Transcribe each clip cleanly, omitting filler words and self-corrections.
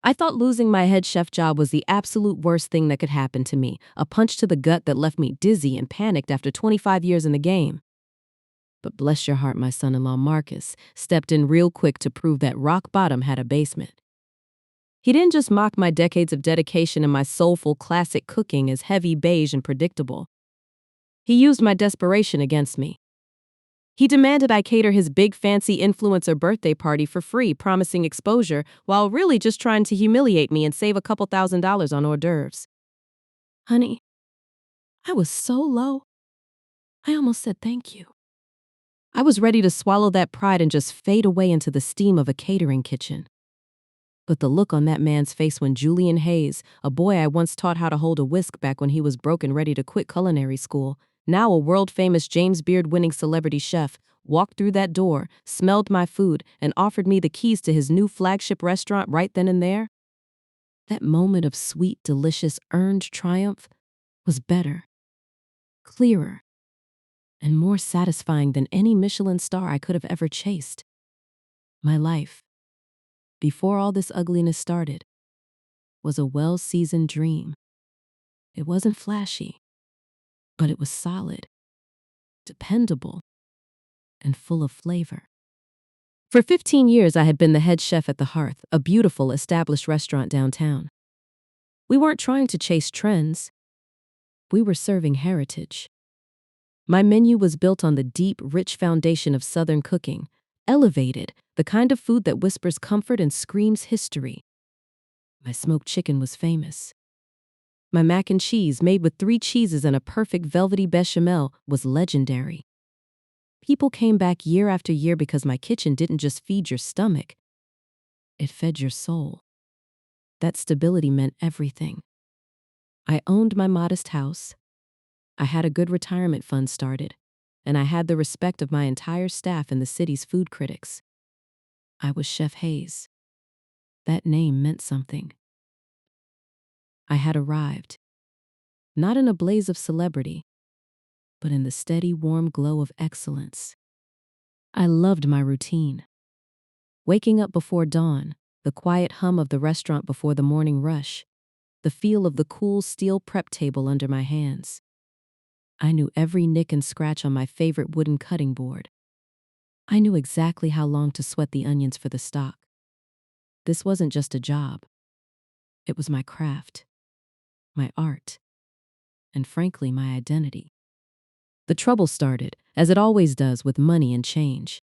I thought losing my head chef job was the absolute worst thing that could happen to me, a punch to the gut that left me dizzy and panicked after 25 years in the game. But bless your heart, my son-in-law Marcus stepped in real quick to prove that rock bottom had a basement. He didn't just mock my decades of dedication and my soulful classic cooking as heavy, beige, and predictable. He used my desperation against me. He demanded I cater his big fancy influencer birthday party for free, promising exposure, while really just trying to humiliate me and save a couple $1,000s on hors d'oeuvres. Honey, I was so low, I almost said thank you. I was ready to swallow that pride and just fade away into the steam of a catering kitchen. But the look on that man's face when Julian Hayes, a boy I once taught how to hold a whisk back when he was broke and ready to quit culinary school, now a world-famous James Beard-winning celebrity chef, walked through that door, smelled my food, and offered me the keys to his new flagship restaurant right then and there, that moment of sweet, delicious, earned triumph was better, clearer, and more satisfying than any Michelin star I could have ever chased. My life, before all this ugliness started, was a well-seasoned dream. It wasn't flashy, but it was solid, dependable, and full of flavor. For 15 years, I had been the head chef at The Hearth, a beautiful, established restaurant downtown. We weren't trying to chase trends. We were serving heritage. My menu was built on the deep, rich foundation of Southern cooking, elevated, the kind of food that whispers comfort and screams history. My smoked chicken was famous. My mac and cheese, made with 3 cheeses and a perfect velvety bechamel, was legendary. People came back year after year because my kitchen didn't just feed your stomach, it fed your soul. That stability meant everything. I owned my modest house, I had a good retirement fund started, and I had the respect of my entire staff and the city's food critics. I was Chef Hayes. That name meant something. I had arrived, not in a blaze of celebrity, but in the steady, warm glow of excellence. I loved my routine. Waking up before dawn, the quiet hum of the restaurant before the morning rush, the feel of the cool steel prep table under my hands. I knew every nick and scratch on my favorite wooden cutting board. I knew exactly how long to sweat the onions for the stock. This wasn't just a job. It was my craft, my art, and frankly, my identity. The trouble started, as it always does, with money and change.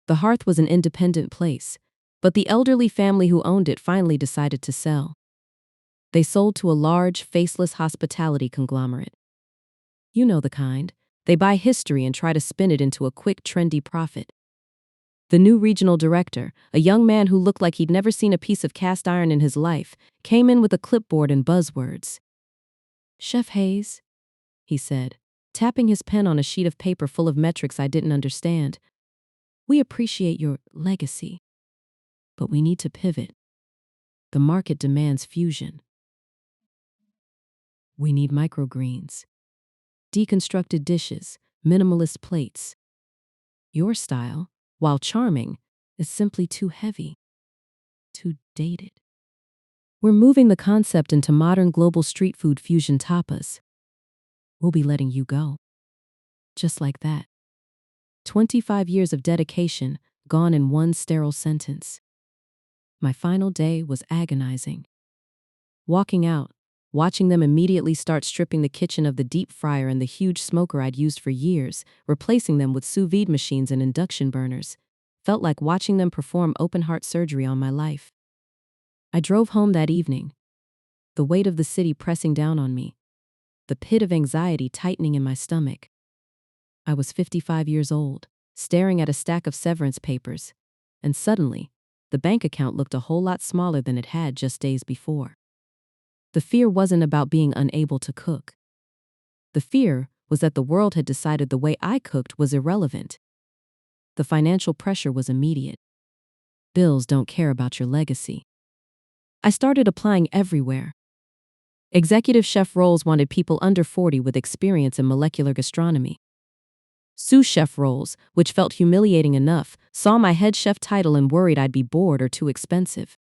The Hearth was an independent place, but the elderly family who owned it finally decided to sell. They sold to a large, faceless hospitality conglomerate. You know the kind. They buy history and try to spin it into a quick, trendy profit. The new regional director, a young man who looked like he'd never seen a piece of cast iron in his life, came in with a clipboard and buzzwords. "Chef Hayes," he said, tapping his pen on a sheet of paper full of metrics I didn't understand. "We appreciate your legacy, but we need to pivot. The market demands fusion. We need microgreens, deconstructed dishes, minimalist plates. Your style, while charming, is simply too heavy, too dated. We're moving the concept into modern global street food fusion tapas. We'll be letting you go." Just like that. 25 years of dedication gone in one sterile sentence. My final day was agonizing. Walking out, watching them immediately start stripping the kitchen of the deep fryer and the huge smoker I'd used for years, replacing them with sous vide machines and induction burners, felt like watching them perform open-heart surgery on my life. I drove home that evening, the weight of the city pressing down on me, the pit of anxiety tightening in my stomach. I was 55 years old, staring at a stack of severance papers, and suddenly, the bank account looked a whole lot smaller than it had just days before. The fear wasn't about being unable to cook. The fear was that the world had decided the way I cooked was irrelevant. The financial pressure was immediate. Bills don't care about your legacy. I started applying everywhere. Executive chef roles wanted people under 40 with experience in molecular gastronomy. Sous chef roles, which felt humiliating enough, saw my head chef title and worried I'd be bored or too expensive.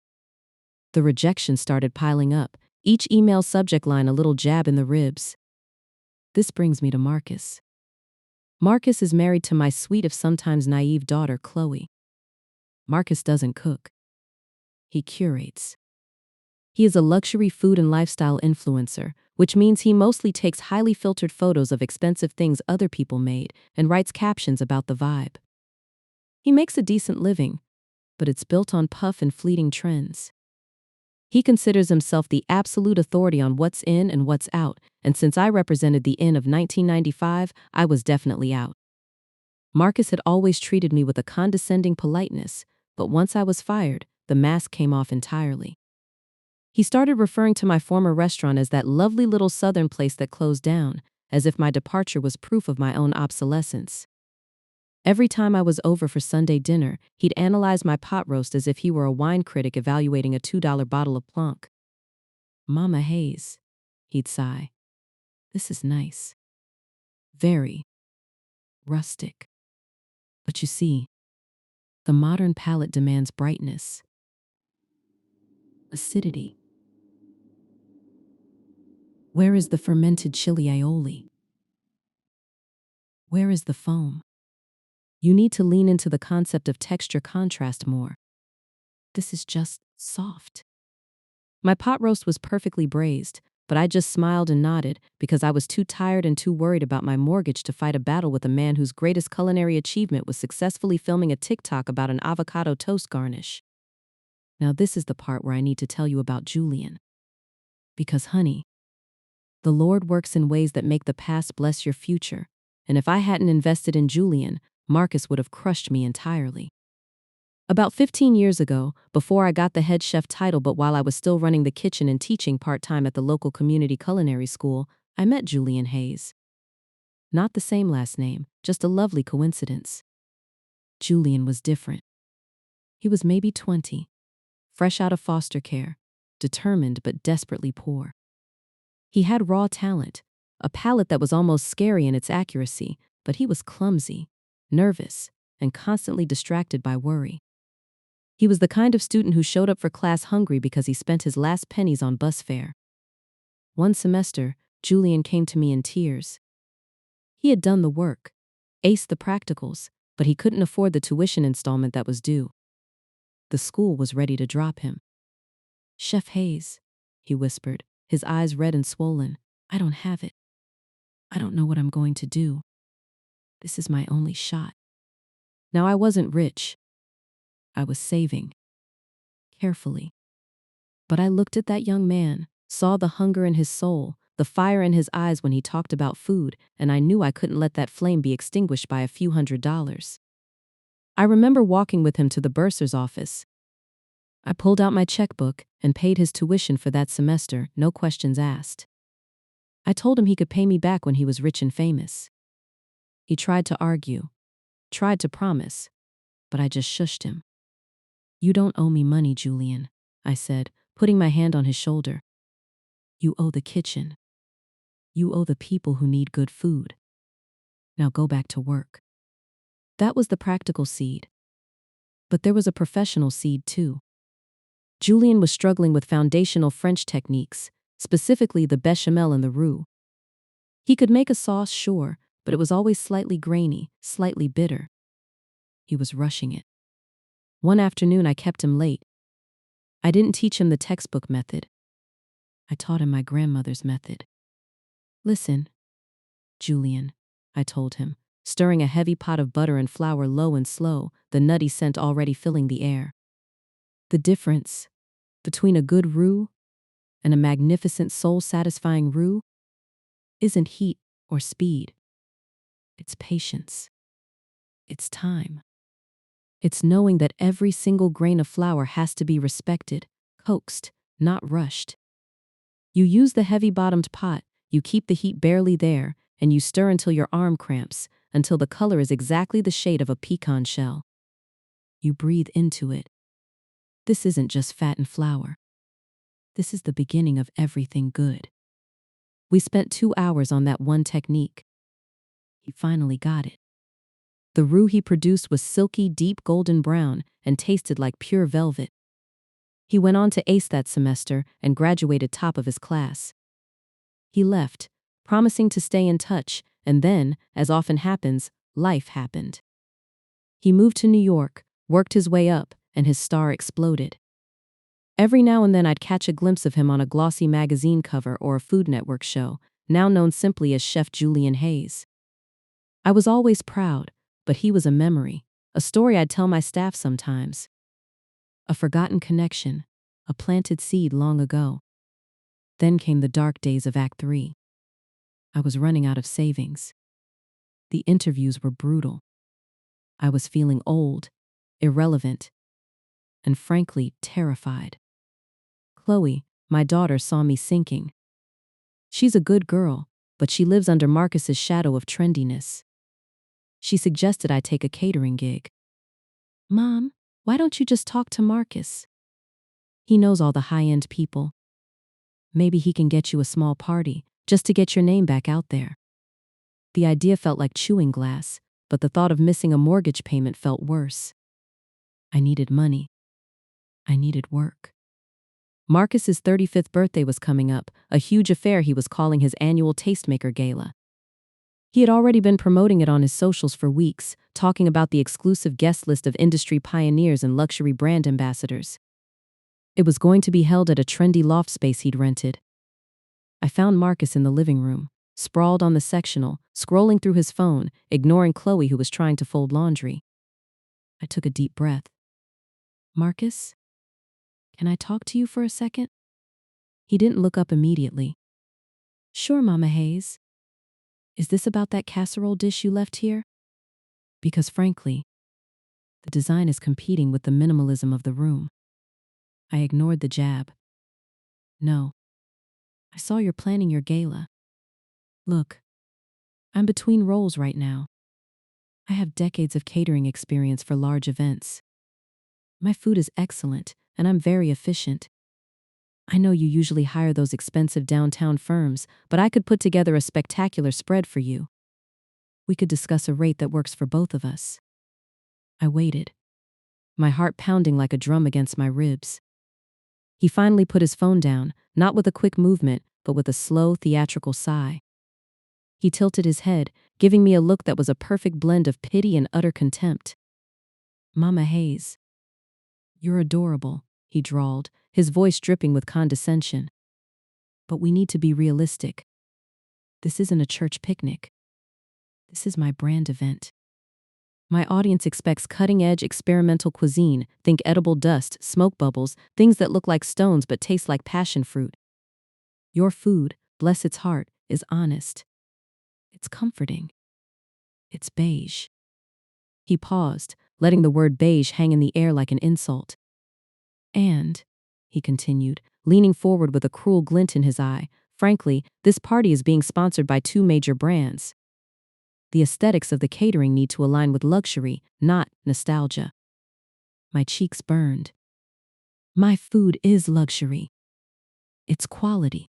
The rejection started piling up, each email subject line a little jab in the ribs. This brings me to Marcus. Marcus is married to my sweet if sometimes naive daughter, Chloe. Marcus doesn't cook. He curates. He is a luxury food and lifestyle influencer, which means he mostly takes highly filtered photos of expensive things other people made and writes captions about the vibe. He makes a decent living, but it's built on puff and fleeting trends. He considers himself the absolute authority on what's in and what's out, and since I represented the in of 1995, I was definitely out. Marcus had always treated me with a condescending politeness, but once I was fired, the mask came off entirely. He started referring to my former restaurant as that lovely little southern place that closed down, as if my departure was proof of my own obsolescence. Every time I was over for Sunday dinner, he'd analyze my pot roast as if he were a wine critic evaluating a $2 bottle of Plunk. Mama Hayes, he'd sigh. This is nice. Very rustic. But you see, the modern palate demands brightness, acidity. Where is the fermented chili aioli? Where is the foam? You need to lean into the concept of texture contrast more. This is just soft. My pot roast was perfectly braised, but I just smiled and nodded because I was too tired and too worried about my mortgage to fight a battle with a man whose greatest culinary achievement was successfully filming a TikTok about an avocado toast garnish. Now this is the part where I need to tell you about Julian. Because honey, the Lord works in ways that make the past bless your future, and if I hadn't invested in Julian, Marcus would have crushed me entirely. About 15 years ago, before I got the head chef title but while I was still running the kitchen and teaching part-time at the local community culinary school, I met Julian Hayes. Not the same last name, just a lovely coincidence. Julian was different. He was maybe 20, fresh out of foster care, determined but desperately poor. He had raw talent, a palate that was almost scary in its accuracy, but he was clumsy, nervous, and constantly distracted by worry. He was the kind of student who showed up for class hungry because he spent his last pennies on bus fare. One semester, Julian came to me in tears. He had done the work, aced the practicals, but he couldn't afford the tuition installment that was due. The school was ready to drop him. Chef Hayes, he whispered, his eyes red and swollen, I don't have it. I don't know what I'm going to do. This is my only shot. Now I wasn't rich. I was saving. Carefully. But I looked at that young man, saw the hunger in his soul, the fire in his eyes when he talked about food, and I knew I couldn't let that flame be extinguished by a few $100s. I remember walking with him to the bursar's office. I pulled out my checkbook and paid his tuition for that semester, no questions asked. I told him he could pay me back when he was rich and famous. He tried to argue, tried to promise, but I just shushed him. You don't owe me money, Julian, I said, putting my hand on his shoulder. You owe the kitchen. You owe the people who need good food. Now go back to work. That was the practical seed. But there was a professional seed too. Julian was struggling with foundational French techniques, specifically the bechamel and the roux. He could make a sauce, sure, but it was always slightly grainy, slightly bitter. He was rushing it. One afternoon I kept him late. I didn't teach him the textbook method. I taught him my grandmother's method. Listen, Julian, I told him, stirring a heavy pot of butter and flour low and slow, the nutty scent already filling the air. The difference between a good roux and a magnificent soul-satisfying roux isn't heat or speed. It's patience. It's time. It's knowing that every single grain of flour has to be respected, coaxed, not rushed. You use the heavy-bottomed pot, you keep the heat barely there, and you stir until your arm cramps, until the color is exactly the shade of a pecan shell. You breathe into it. This isn't just fat and flour. This is the beginning of everything good. We spent 2 hours on that one technique. He finally got it. The roux he produced was silky, deep golden brown and tasted like pure velvet. He went on to ace that semester and graduated top of his class. He left, promising to stay in touch, and then, as often happens, life happened. He moved to New York, worked his way up, and his star exploded. Every now and then I'd catch a glimpse of him on a glossy magazine cover or a Food Network show, now known simply as Chef Julian Hayes. I was always proud, but he was a memory, a story I'd tell my staff sometimes. A forgotten connection, a planted seed long ago. Then came the dark days of Act 3. I was running out of savings. The interviews were brutal. I was feeling old, irrelevant, and frankly, terrified. Chloe, my daughter, saw me sinking. She's a good girl, but she lives under Marcus's shadow of trendiness. She suggested I take a catering gig. Mom, why don't you just talk to Marcus? He knows all the high-end people. Maybe he can get you a small party, just to get your name back out there. The idea felt like chewing glass, but the thought of missing a mortgage payment felt worse. I needed money. I needed work. Marcus's 35th birthday was coming up, a huge affair he was calling his annual Tastemaker Gala. He had already been promoting it on his socials for weeks, talking about the exclusive guest list of industry pioneers and luxury brand ambassadors. It was going to be held at a trendy loft space he'd rented. I found Marcus in the living room, sprawled on the sectional, scrolling through his phone, ignoring Chloe who was trying to fold laundry. I took a deep breath. Marcus? Can I talk to you for a second? He didn't look up immediately. Sure, Mama Hayes. Is this about that casserole dish you left here? Because frankly, the design is competing with the minimalism of the room. I ignored the jab. No. I saw you're planning your gala. Look, I'm between roles right now. I have decades of catering experience for large events. My food is excellent, and I'm very efficient. I know you usually hire those expensive downtown firms, but I could put together a spectacular spread for you. We could discuss a rate that works for both of us. I waited, my heart pounding like a drum against my ribs. He finally put his phone down, not with a quick movement, but with a slow, theatrical sigh. He tilted his head, giving me a look that was a perfect blend of pity and utter contempt. Mama Hayes. You're adorable, he drawled, his voice dripping with condescension. But we need to be realistic. This isn't a church picnic. This is my brand event. My audience expects cutting-edge experimental cuisine, think edible dust, smoke bubbles, things that look like stones but taste like passion fruit. Your food, bless its heart, is honest. It's comforting. It's beige. He paused, letting the word beige hang in the air like an insult. And, he continued, leaning forward with a cruel glint in his eye, frankly, this party is being sponsored by 2 major brands. The aesthetics of the catering need to align with luxury, not nostalgia. My cheeks burned. My food is luxury. It's quality.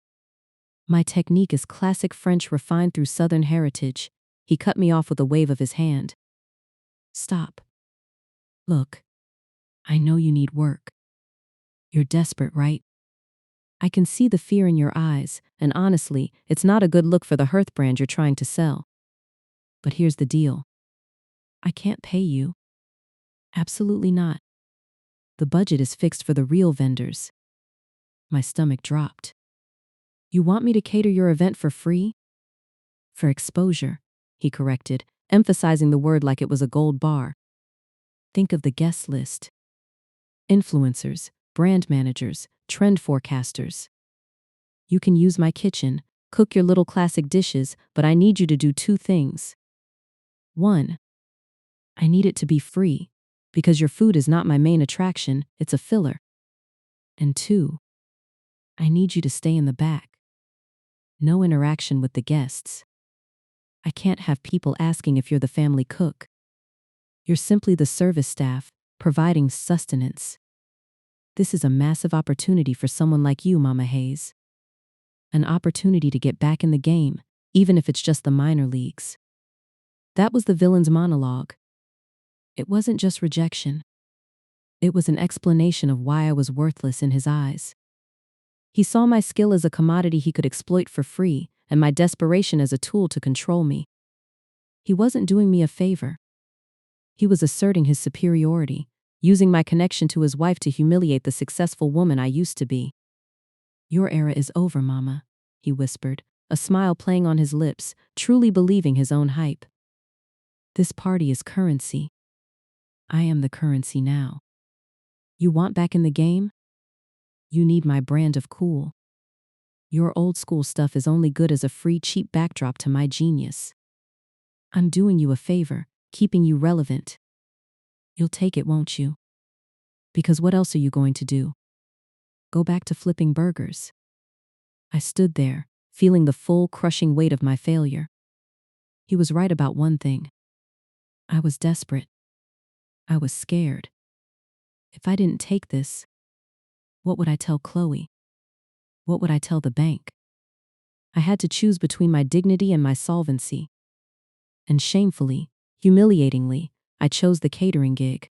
My technique is classic French refined through Southern heritage. He cut me off with a wave of his hand. Stop. Look, I know you need work. You're desperate, right? I can see the fear in your eyes, and honestly, it's not a good look for the Hearth brand you're trying to sell. But here's the deal. I can't pay you. Absolutely not. The budget is fixed for the real vendors. My stomach dropped. You want me to cater your event for free? For exposure, he corrected, emphasizing the word like it was a gold bar. Think of the guest list. Influencers, brand managers, trend forecasters. You can use my kitchen, cook your little classic dishes, but I need you to do 2 things. 1. I need it to be free, because your food is not my main attraction, it's a filler. And 2. I need you to stay in the back. No interaction with the guests. I can't have people asking if you're the family cook. You're simply the service staff, providing sustenance. This is a massive opportunity for someone like you, Mama Hayes. An opportunity to get back in the game, even if it's just the minor leagues. That was the villain's monologue. It wasn't just rejection. It was an explanation of why I was worthless in his eyes. He saw my skill as a commodity he could exploit for free, and my desperation as a tool to control me. He wasn't doing me a favor. He was asserting his superiority, using my connection to his wife to humiliate the successful woman I used to be. "Your era is over, Mama," he whispered, a smile playing on his lips, truly believing his own hype. "This party is currency. I am the currency now. You want back in the game? You need my brand of cool. Your old school stuff is only good as a free, cheap backdrop to my genius. I'm doing you a favor, keeping you relevant. You'll take it, won't you? Because what else are you going to do? Go back to flipping burgers?" I stood there, feeling the full, crushing weight of my failure. He was right about one thing. I was desperate. I was scared. If I didn't take this, what would I tell Chloe? What would I tell the bank? I had to choose between my dignity and my solvency. And shamefully, humiliatingly, I chose the catering gig.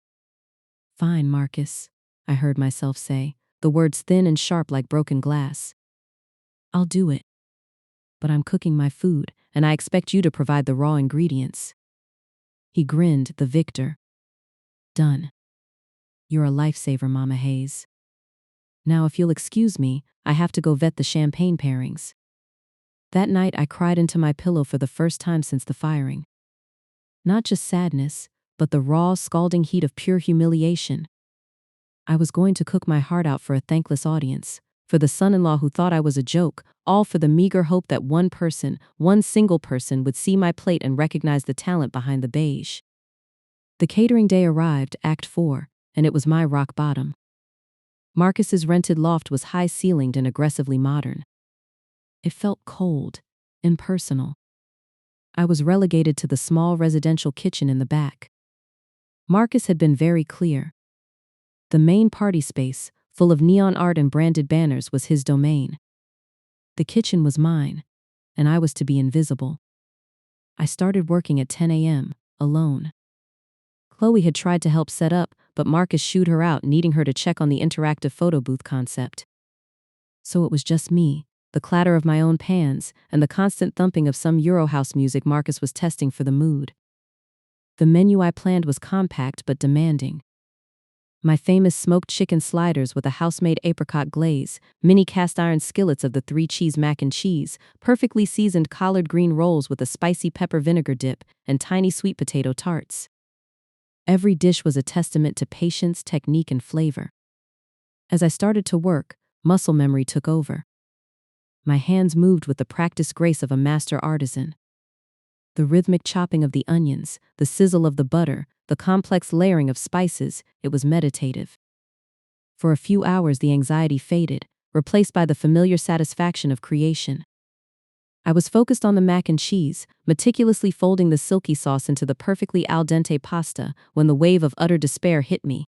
"Fine, Marcus," I heard myself say, the words thin and sharp like broken glass. "I'll do it. But I'm cooking my food, and I expect you to provide the raw ingredients." He grinned, the victor. "Done. You're a lifesaver, Mama Hayes. Now, if you'll excuse me, I have to go vet the champagne pairings." That night, I cried into my pillow for the first time since the firing. Not just sadness, but the raw, scalding heat of pure humiliation. I was going to cook my heart out for a thankless audience, for the son-in-law who thought I was a joke, all for the meager hope that one person, one single person, would see my plate and recognize the talent behind the beige. The catering day arrived, Act 4, and it was my rock bottom. Marcus's rented loft was high-ceilinged and aggressively modern. It felt cold, impersonal. I was relegated to the small residential kitchen in the back. Marcus had been very clear. The main party space, full of neon art and branded banners, was his domain. The kitchen was mine, and I was to be invisible. I started working at 10 a.m., alone. Chloe had tried to help set up, but Marcus shooed her out, needing her to check on the interactive photo booth concept. So it was just me, the clatter of my own pans, and the constant thumping of some Eurohouse music Marcus was testing for the mood. The menu I planned was compact but demanding. My famous smoked chicken sliders with a house-made apricot glaze, mini cast-iron skillets of the 3-cheese mac and cheese, perfectly seasoned collard green rolls with a spicy pepper vinegar dip, and tiny sweet potato tarts. Every dish was a testament to patience, technique, and flavor. As I started to work, muscle memory took over. My hands moved with the practiced grace of a master artisan. The rhythmic chopping of the onions, the sizzle of the butter, the complex layering of spices, it was meditative. For a few hours the anxiety faded, replaced by the familiar satisfaction of creation. I was focused on the mac and cheese, meticulously folding the silky sauce into the perfectly al dente pasta, when the wave of utter despair hit me.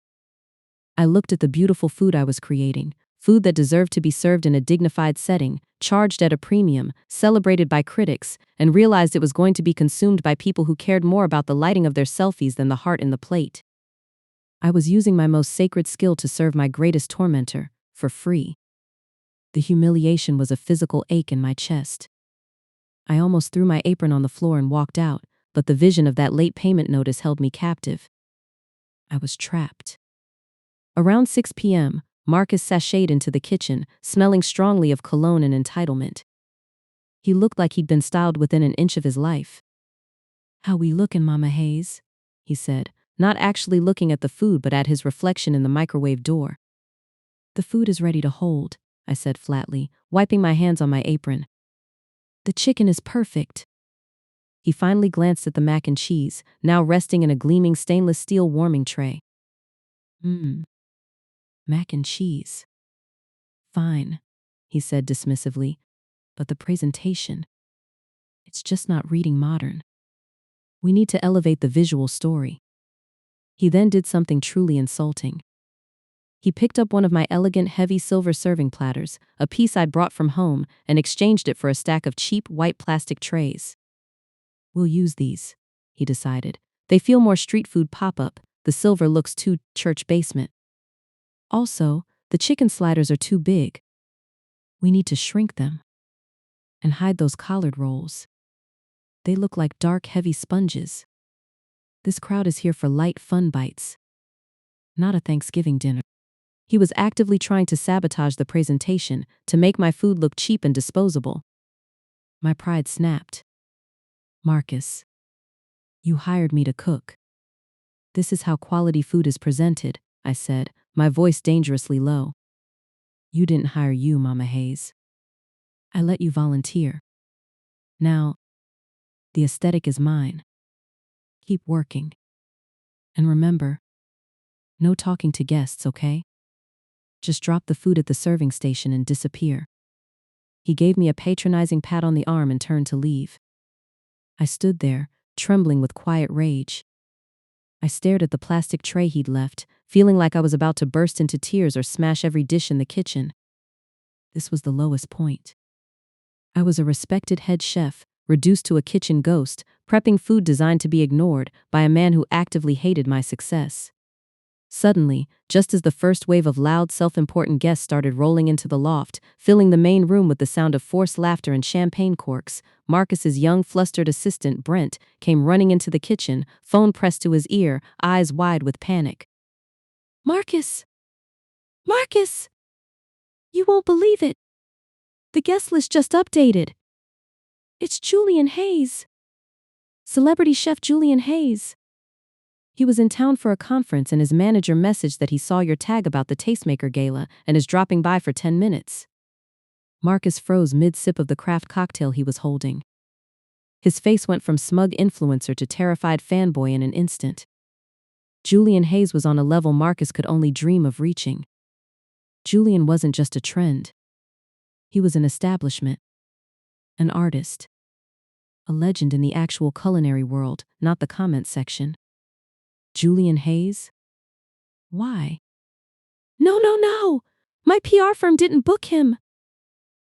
I looked at the beautiful food I was creating, food that deserved to be served in a dignified setting, charged at a premium, celebrated by critics, and realized it was going to be consumed by people who cared more about the lighting of their selfies than the heart in the plate. I was using my most sacred skill to serve my greatest tormentor, for free. The humiliation was a physical ache in my chest. I almost threw my apron on the floor and walked out, but the vision of that late payment notice held me captive. I was trapped. Around 6 p.m., Marcus sashayed into the kitchen, smelling strongly of cologne and entitlement. He looked like he'd been styled within an inch of his life. "How we lookin', Mama Hayes?" he said, not actually looking at the food but at his reflection in the microwave door. "The food is ready to hold," I said flatly, wiping my hands on my apron. "The chicken is perfect." He finally glanced at the mac and cheese, now resting in a gleaming stainless steel warming tray. Mac and cheese. Fine," he said dismissively, "but the presentation, it's just not reading modern. We need to elevate the visual story." He then did something truly insulting. He picked up one of my elegant, heavy silver serving platters, a piece I'd brought from home, and exchanged it for a stack of cheap, white plastic trays. "We'll use these," he decided. "They feel more street food pop-up. The silver looks too church basement." Also, the chicken sliders are too big. We need to shrink them and hide those collard rolls. They look like dark, heavy sponges. This crowd is here for light, fun bites, not a Thanksgiving dinner. He was actively trying to sabotage the presentation to make my food look cheap and disposable. My pride snapped. Marcus, you hired me to cook. This is how quality food is presented, I said, my voice dangerously low. You didn't hire you, Mama Hayes. I let you volunteer. Now, the aesthetic is mine. Keep working. And remember, no talking to guests, okay? Just drop the food at the serving station and disappear. He gave me a patronizing pat on the arm and turned to leave. I stood there, trembling with quiet rage. I stared at the plastic tray he'd left, feeling like I was about to burst into tears or smash every dish in the kitchen. This was the lowest point. I was a respected head chef, reduced to a kitchen ghost, prepping food designed to be ignored by a man who actively hated my success. Suddenly, just as the first wave of loud, self-important guests started rolling into the loft, filling the main room with the sound of forced laughter and champagne corks, Marcus's young, flustered assistant, Brent, came running into the kitchen, phone pressed to his ear, eyes wide with panic. Marcus! Marcus! You won't believe it. The guest list just updated. It's Julian Hayes. Celebrity chef Julian Hayes. He was in town for a conference and his manager messaged that he saw your tag about the Tastemaker Gala and is dropping by for 10 minutes. Marcus froze mid-sip of the craft cocktail he was holding. His face went from smug influencer to terrified fanboy in an instant. Julian Hayes was on a level Marcus could only dream of reaching. Julian wasn't just a trend. He was an establishment. An artist. A legend in the actual culinary world, not the comment section. Julian Hayes? Why? No. My PR firm didn't book him.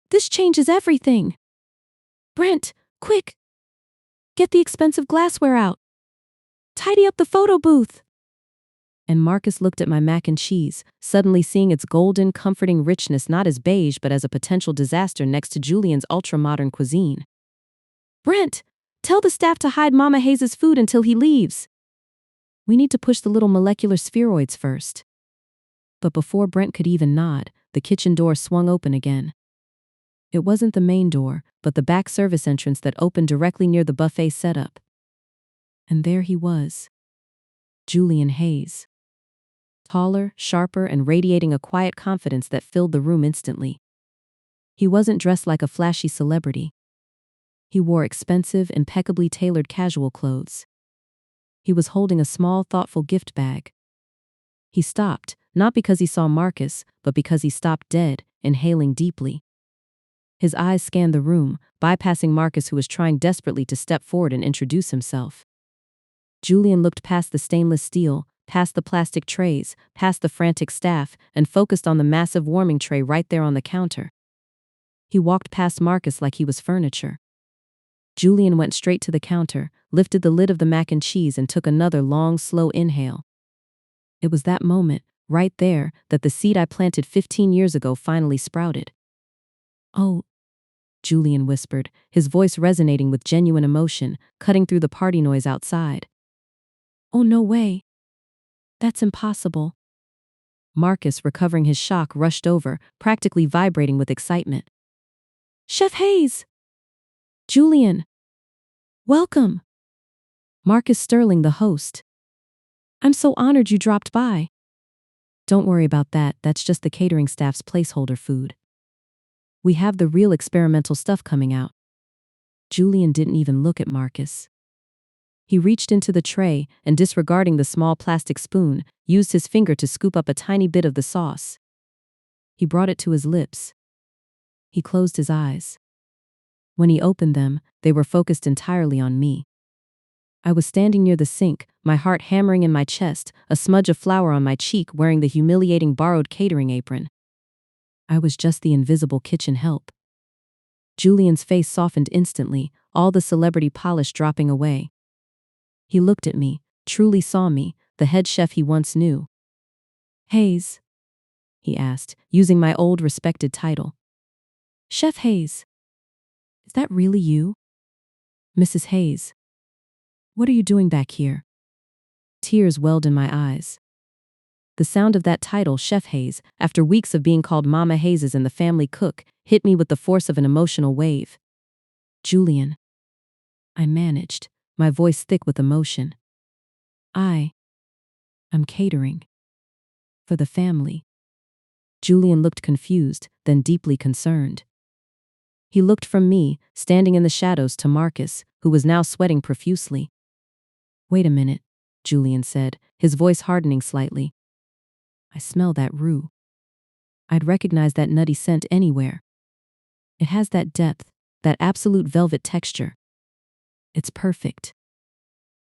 This changes everything. Brent, quick. Get the expensive glassware out. Tidy up the photo booth. And Marcus looked at my mac and cheese, suddenly seeing its golden, comforting richness not as beige but as a potential disaster next to Julian's ultra-modern cuisine. Brent, tell the staff to hide Mama Hayes' food until he leaves. We need to push the little molecular spheroids first. But before Brent could even nod, the kitchen door swung open again. It wasn't the main door, but the back service entrance that opened directly near the buffet setup. And there he was. Julian Hayes. Taller, sharper, and radiating a quiet confidence that filled the room instantly. He wasn't dressed like a flashy celebrity. He wore expensive, impeccably tailored casual clothes. He was holding a small, thoughtful gift bag. He stopped, not because he saw Marcus, but because he stopped dead, inhaling deeply. His eyes scanned the room, bypassing Marcus who was trying desperately to step forward and introduce himself. Julian looked past the stainless steel, past the plastic trays, past the frantic staff, and focused on the massive warming tray right there on the counter. He walked past Marcus like he was furniture. Julian went straight to the counter, lifted the lid of the mac and cheese and took another long, slow inhale. It was that moment, right there, that the seed I planted 15 years ago finally sprouted. Oh, Julian whispered, his voice resonating with genuine emotion, cutting through the party noise outside. Oh, no way. That's impossible. Marcus, recovering his shock, rushed over, practically vibrating with excitement. Chef Hayes! Julian! Welcome! Marcus Sterling, the host. I'm so honored you dropped by. Don't worry about that, that's just the catering staff's placeholder food. We have the real experimental stuff coming out. Julian didn't even look at Marcus. He reached into the tray and, disregarding the small plastic spoon, used his finger to scoop up a tiny bit of the sauce. He brought it to his lips. He closed his eyes. When he opened them, they were focused entirely on me. I was standing near the sink, my heart hammering in my chest, a smudge of flour on my cheek, wearing the humiliating borrowed catering apron. I was just the invisible kitchen help. Julian's face softened instantly, all the celebrity polish dropping away. He looked at me, truly saw me, the head chef he once knew. Hayes, he asked, using my old respected title. Chef Hayes. Is that really you? Mrs. Hayes. What are you doing back here? Tears welled in my eyes. The sound of that title, Chef Hayes, after weeks of being called Mama Hayes and the family cook, hit me with the force of an emotional wave. Julian. I managed, my voice thick with emotion. I'm catering. For the family. Julian looked confused, then deeply concerned. He looked from me, standing in the shadows, to Marcus, who was now sweating profusely. Wait a minute, Julian said, his voice hardening slightly. I smell that roux. I'd recognize that nutty scent anywhere. It has that depth, that absolute velvet texture. It's perfect.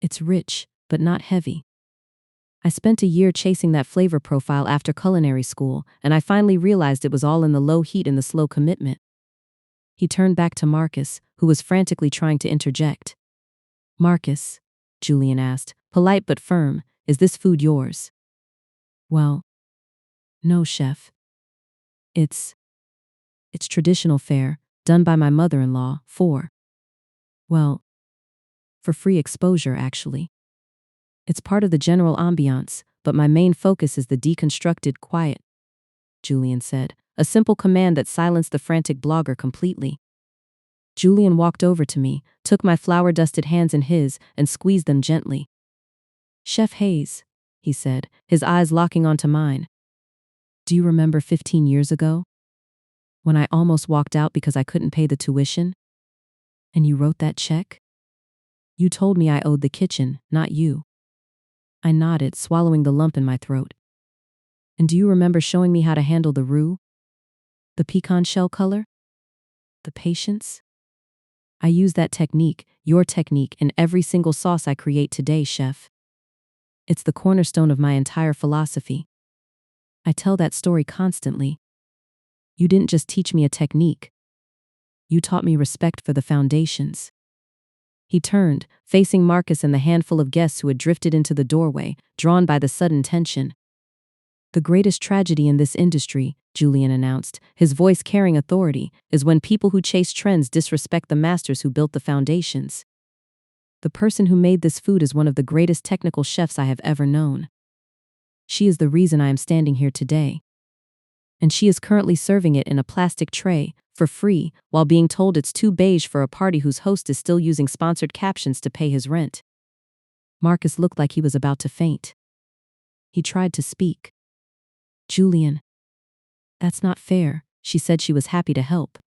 It's rich, but not heavy. I spent a year chasing that flavor profile after culinary school, and I finally realized it was all in the low heat and the slow commitment. He turned back to Marcus, who was frantically trying to interject. Marcus, Julian asked, polite but firm, is this food yours? Well, no, chef. It's traditional fare, done by my mother-in-law, for free exposure, actually. It's part of the general ambiance, but my main focus is the deconstructed quiet, Julian said, a simple command that silenced the frantic blogger completely. Julian walked over to me, took my flour-dusted hands in his, and squeezed them gently. Chef Hayes, he said, his eyes locking onto mine. Do you remember 15 years ago? When I almost walked out because I couldn't pay the tuition? And you wrote that check? You told me I owed the kitchen, not you. I nodded, swallowing the lump in my throat. And do you remember showing me how to handle the roux? The pecan shell color? The patience? I use that technique, your technique, in every single sauce I create today, chef. It's the cornerstone of my entire philosophy. I tell that story constantly. You didn't just teach me a technique. You taught me respect for the foundations. He turned, facing Marcus and the handful of guests who had drifted into the doorway, drawn by the sudden tension. The greatest tragedy in this industry, Julian announced, his voice carrying authority, is when people who chase trends disrespect the masters who built the foundations. The person who made this food is one of the greatest technical chefs I have ever known. She is the reason I am standing here today. And she is currently serving it in a plastic tray, for free, while being told it's too beige for a party whose host is still using sponsored captions to pay his rent. Marcus looked like he was about to faint. He tried to speak. Julian. That's not fair, she said. She was happy to help.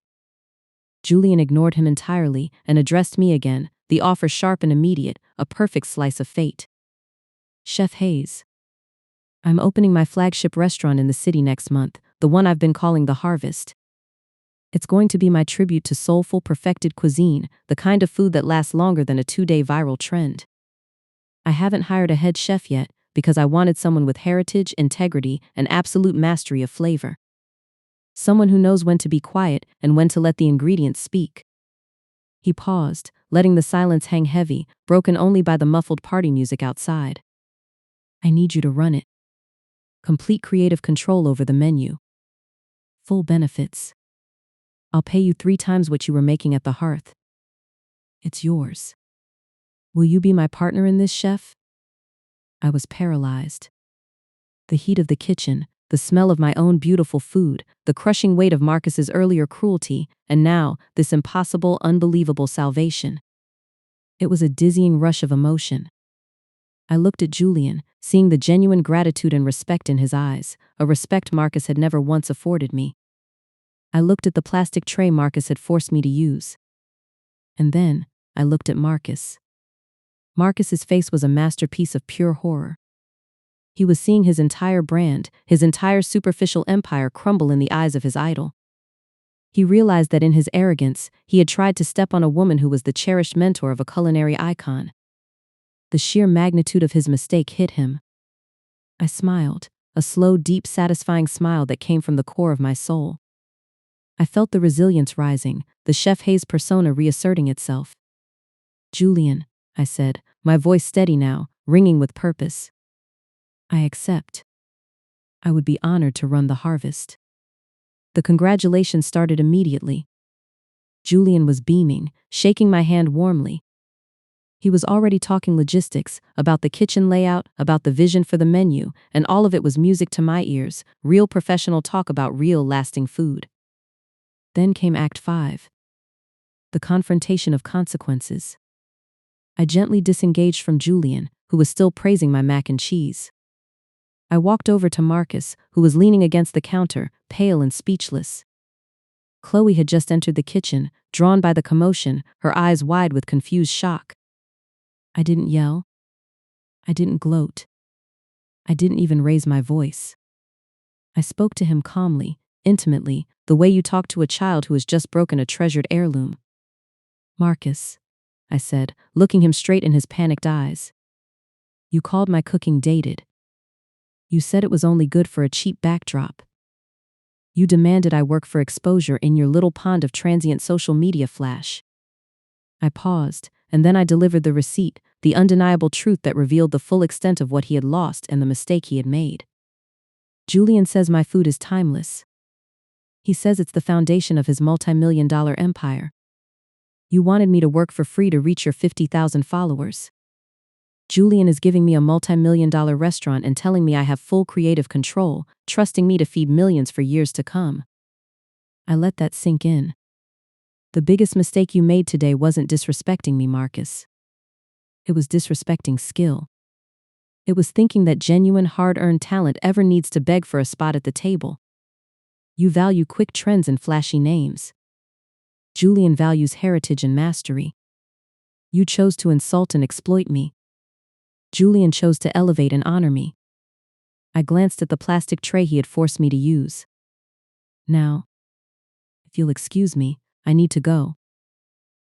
Julian ignored him entirely and addressed me again, the offer sharp and immediate, a perfect slice of fate. Chef Hayes. I'm opening my flagship restaurant in the city next month, the one I've been calling The Harvest. It's going to be my tribute to soulful, perfected cuisine, the kind of food that lasts longer than a 2-day viral trend. I haven't hired a head chef yet, because I wanted someone with heritage, integrity, and absolute mastery of flavor. Someone who knows when to be quiet and when to let the ingredients speak. He paused, letting the silence hang heavy, broken only by the muffled party music outside. I need you to run it. Complete creative control over the menu. Full benefits. I'll pay you 3 times what you were making at the Hearth. It's yours. Will you be my partner in this, chef? I was paralyzed. The heat of the kitchen, the smell of my own beautiful food, the crushing weight of Marcus's earlier cruelty, and now, this impossible, unbelievable salvation. It was a dizzying rush of emotion. I looked at Julian, seeing the genuine gratitude and respect in his eyes, a respect Marcus had never once afforded me. I looked at the plastic tray Marcus had forced me to use. And then, I looked at Marcus. Marcus's face was a masterpiece of pure horror. He was seeing his entire brand, his entire superficial empire crumble in the eyes of his idol. He realized that in his arrogance, he had tried to step on a woman who was the cherished mentor of a culinary icon. The sheer magnitude of his mistake hit him. I smiled, a slow, deep, satisfying smile that came from the core of my soul. I felt the resilience rising, the Chef Hayes persona reasserting itself. Julian, I said, my voice steady now, ringing with purpose. I accept. I would be honored to run the harvest. The congratulations started immediately. Julian was beaming, shaking my hand warmly. He was already talking logistics, about the kitchen layout, about the vision for the menu, and all of it was music to my ears, real professional talk about real lasting food. Then came Act 5. The confrontation of consequences. I gently disengaged from Julian, who was still praising my mac and cheese. I walked over to Marcus, who was leaning against the counter, pale and speechless. Chloe had just entered the kitchen, drawn by the commotion, her eyes wide with confused shock. I didn't yell. I didn't gloat. I didn't even raise my voice. I spoke to him calmly, intimately, the way you talk to a child who has just broken a treasured heirloom. Marcus, I said, looking him straight in his panicked eyes. You called my cooking dated. You said it was only good for a cheap backdrop. You demanded I work for exposure in your little pond of transient social media flash. I paused, and then I delivered the receipt, the undeniable truth that revealed the full extent of what he had lost and the mistake he had made. Julian says my food is timeless. He says it's the foundation of his multi-million-dollar empire. You wanted me to work for free to reach your 50,000 followers. Julian is giving me a multi-million-dollar restaurant and telling me I have full creative control, trusting me to feed millions for years to come. I let that sink in. The biggest mistake you made today wasn't disrespecting me, Marcus. It was disrespecting skill. It was thinking that genuine, hard-earned talent ever needs to beg for a spot at the table. You value quick trends and flashy names. Julian values heritage and mastery. You chose to insult and exploit me. Julian chose to elevate and honor me. I glanced at the plastic tray he had forced me to use. Now, if you'll excuse me, I need to go.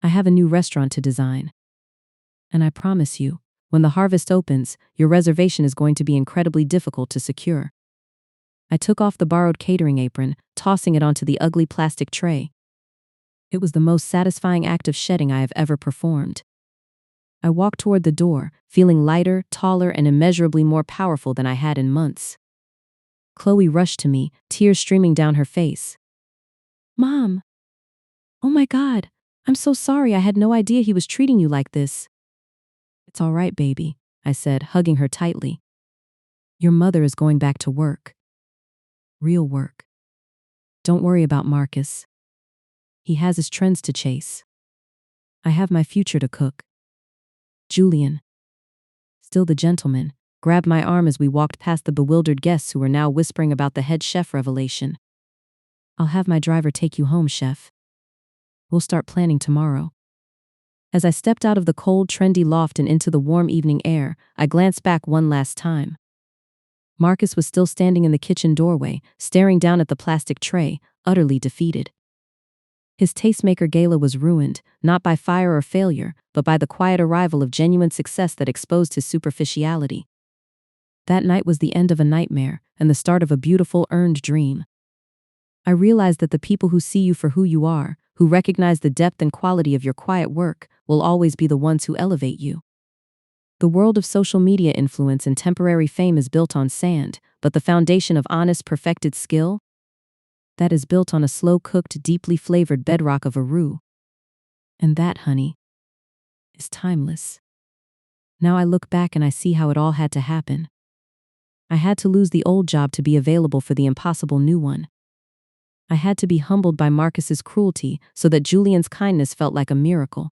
I have a new restaurant to design. And I promise you, when the harvest opens, your reservation is going to be incredibly difficult to secure. I took off the borrowed catering apron, tossing it onto the ugly plastic tray. It was the most satisfying act of shedding I have ever performed. I walked toward the door, feeling lighter, taller, and immeasurably more powerful than I had in months. Chloe rushed to me, tears streaming down her face. Mom! Oh my God! I'm so sorry, I had no idea he was treating you like this. It's all right, baby, I said, hugging her tightly. Your mother is going back to work. Real work. Don't worry about Marcus. He has his trends to chase. I have my future to cook. Julian, still the gentleman, grabbed my arm as we walked past the bewildered guests who were now whispering about the head chef revelation. I'll have my driver take you home, chef. We'll start planning tomorrow. As I stepped out of the cold, trendy loft and into the warm evening air, I glanced back one last time. Marcus was still standing in the kitchen doorway, staring down at the plastic tray, utterly defeated. His tastemaker gala was ruined, not by fire or failure, but by the quiet arrival of genuine success that exposed his superficiality. That night was the end of a nightmare, and the start of a beautiful, earned dream. I realized that the people who see you for who you are, who recognize the depth and quality of your quiet work, will always be the ones who elevate you. The world of social media influence and temporary fame is built on sand, but the foundation of honest, perfected skill? That is built on a slow-cooked, deeply flavored bedrock of a roux. And that, honey, is timeless. Now I look back and I see how it all had to happen. I had to lose the old job to be available for the impossible new one. I had to be humbled by Marcus's cruelty so that Julian's kindness felt like a miracle.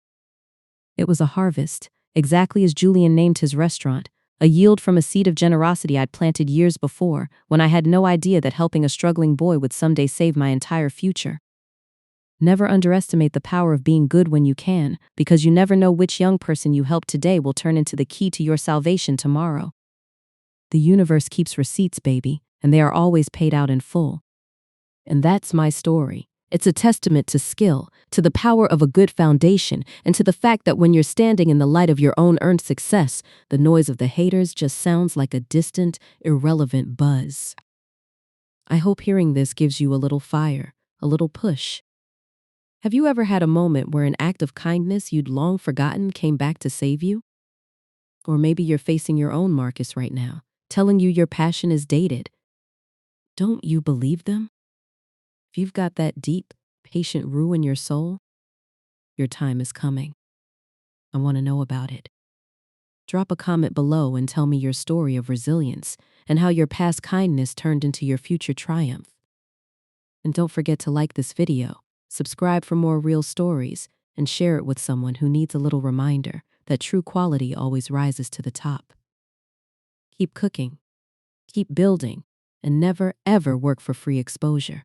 It was a harvest, exactly as Julian named his restaurant, a yield from a seed of generosity I'd planted years before, when I had no idea that helping a struggling boy would someday save my entire future. Never underestimate the power of being good when you can, because you never know which young person you help today will turn into the key to your salvation tomorrow. The universe keeps receipts, baby, and they are always paid out in full. And that's my story. It's a testament to skill, to the power of a good foundation, and to the fact that when you're standing in the light of your own earned success, the noise of the haters just sounds like a distant, irrelevant buzz. I hope hearing this gives you a little fire, a little push. Have you ever had a moment where an act of kindness you'd long forgotten came back to save you? Or maybe you're facing your own Marcus right now, telling you your passion is dated. Don't you believe them? If you've got that deep, patient rue in your soul, your time is coming. I want to know about it. Drop a comment below and tell me your story of resilience and how your past kindness turned into your future triumph. And don't forget to like this video, subscribe for more real stories, and share it with someone who needs a little reminder that true quality always rises to the top. Keep cooking, keep building, and never ever work for free exposure.